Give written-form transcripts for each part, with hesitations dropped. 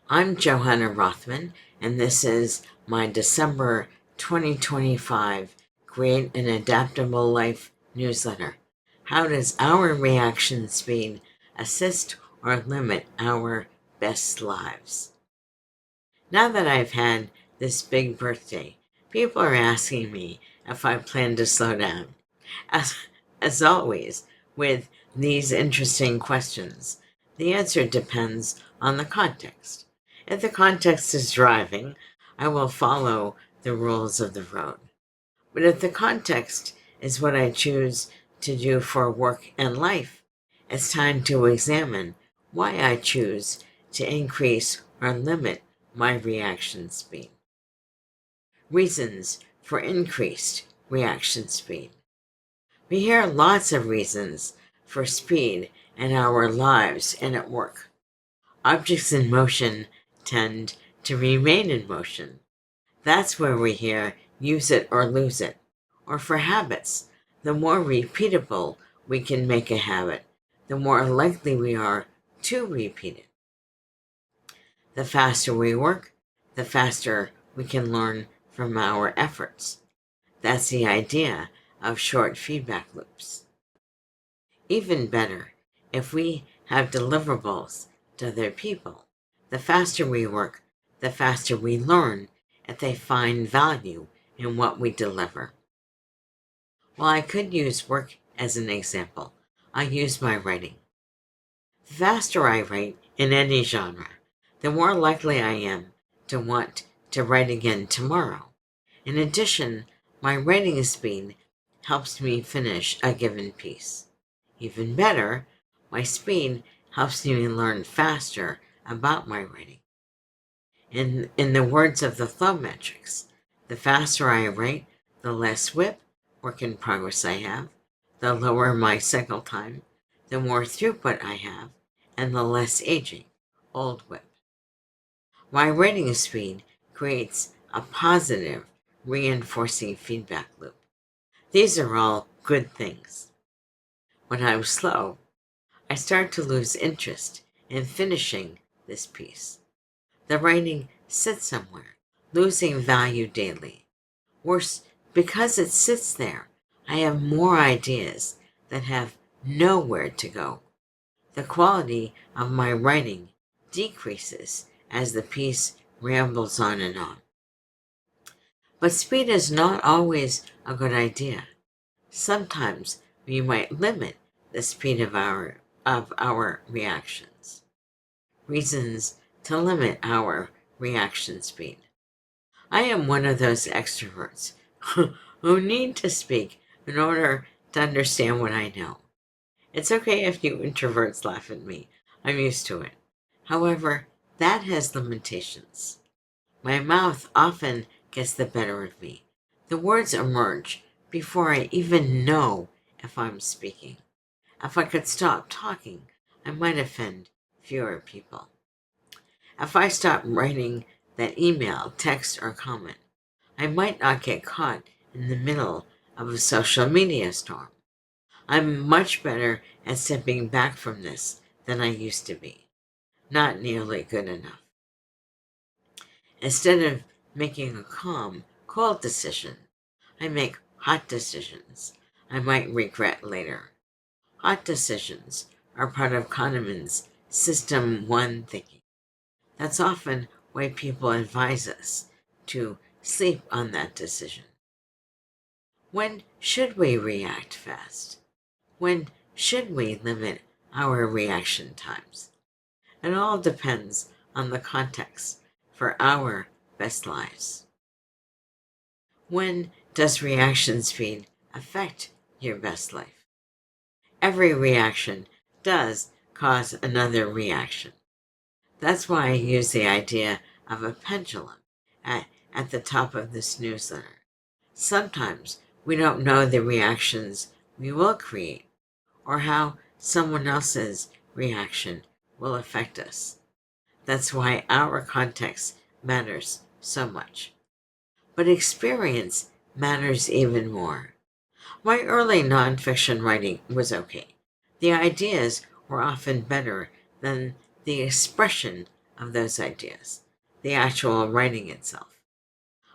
I'm Johanna Rothman, and this is my December 2025 Create an Adaptable Life newsletter. How does our reaction speed assist or limit our best lives? Now that I've had this big birthday, people are asking me if I plan to slow down. As always, with these interesting questions, the answer depends on the context. If the context is driving, I will follow the rules of the road. But if the context is what I choose to do for work and life, it's time to examine why I choose to increase or limit my reaction speed. Reasons for increased reaction speed. We hear lots of reasons for speed in our lives and at work. Objects in motion tend to remain in motion. That's where we hear use it or lose it. Or for habits, the more repeatable we can make a habit, the more likely we are to repeat it. The faster we work, the faster we can learn from our efforts. That's the idea of short feedback loops. Even better, if we have deliverables to other people, the faster we work, the faster we learn if they find value in what we deliver. While I could use work as an example, I use my writing. The faster I write in any genre, the more likely I am to want to write again tomorrow. In addition, my writing speed helps me finish a given piece. Even better, my speed helps me learn faster about my writing. In the words of the flow metrics, the faster I write, the less WIP, work in progress, I have, the lower my cycle time, the more throughput I have, and the less aging, old WIP. My writing speed creates a positive, reinforcing feedback loop. These are all good things. When I'm slow, I start to lose interest in finishing this piece. The writing sits somewhere, losing value daily. Worse, because it sits there, I have more ideas that have nowhere to go. The quality of my writing decreases as the piece rambles on and on. But speed is not always a good idea. Sometimes we might limit the speed of our reactions. Reasons to limit our reaction speed. I am one of those extroverts who need to speak in order to understand what I know. It's okay if you introverts laugh at me. I'm used to it. However, that has limitations. My mouth often gets the better of me. The words emerge before I even know if I'm speaking. If I could stop talking, I might offend fewer people. If I stop writing that email, text, or comment, I might not get caught in the middle of a social media storm. I'm much better at stepping back from this than I used to be. Not nearly good enough. Instead of making a calm, cold decision, I make hot decisions I might regret later. Hot decisions are part of Kahneman's System 1 thinking. That's often why people advise us to sleep on that decision. When should we react fast? When should we limit our reaction times? It all depends on the context for our best lives. When does reaction speed affect your best life? Every reaction does cause another reaction. That's why I use the idea of a pendulum at the top of this newsletter. Sometimes we don't know the reactions we will create or how someone else's reaction will affect us. That's why our context matters so much. But experience matters even more. My early nonfiction writing was okay. The ideas were often better than the expression of those ideas, the actual writing itself.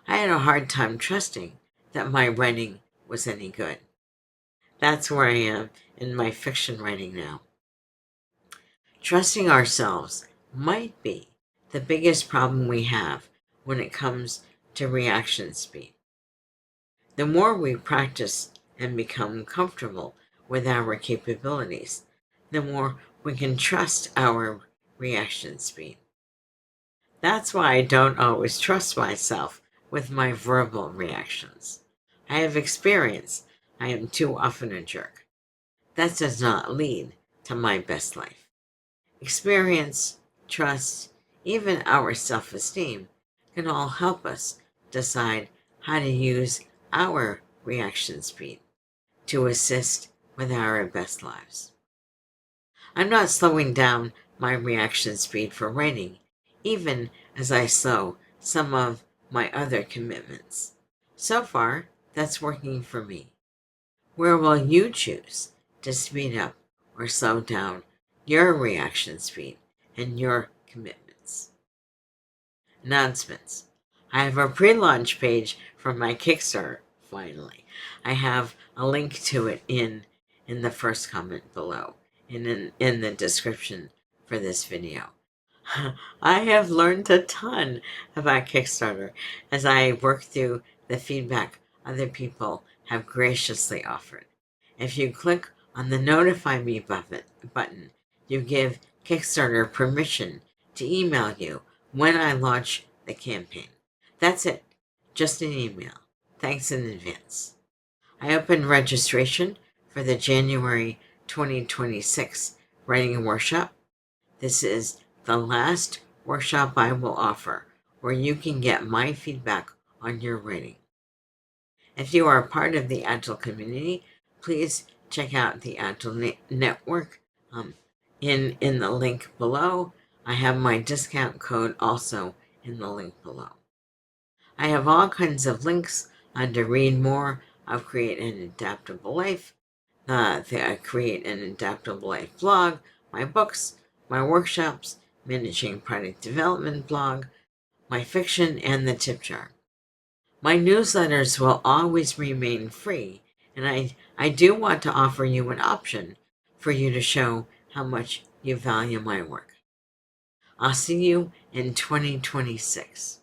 I had a hard time trusting that my writing was any good. That's where I am in my fiction writing now. Trusting ourselves might be the biggest problem we have when it comes to reaction speed. The more we practice and become comfortable with our capabilities, the more we can trust our reaction speed. That's why I don't always trust myself with my verbal reactions. I have experience I am too often a jerk. That does not lead to my best life. Experience, trust, even our self-esteem can all help us decide how to use our reaction speed to assist with our best lives. I'm not slowing down my reaction speed for writing, even as I slow some of my other commitments. So far, that's working for me. Where will you choose to speed up or slow down your reaction speed and your commitments? Announcements. I have a pre-launch page for my Kickstarter, finally. I have a link to it in the first comment below, in the description for this video. I have learned a ton about Kickstarter as I work through the feedback other people have graciously offered. If you click on the Notify Me button, you give Kickstarter permission to email you when I launch the campaign. That's it, just an email. Thanks in advance. I opened registration for the January 2026 writing workshop. This is the last workshop I will offer where you can get my feedback on your writing. If you are a part of the Agile community, please check out the Agile Network in the link below. I have my discount code also in the link below. I have all kinds of links under Read More of Create an Adaptable Life, the Create an Adaptable Life blog, my books, my workshops, Managing Product Development blog, my fiction, and the tip jar. My newsletters will always remain free, and I do want to offer you an option for you to show how much you value my work. I'll see you in 2026.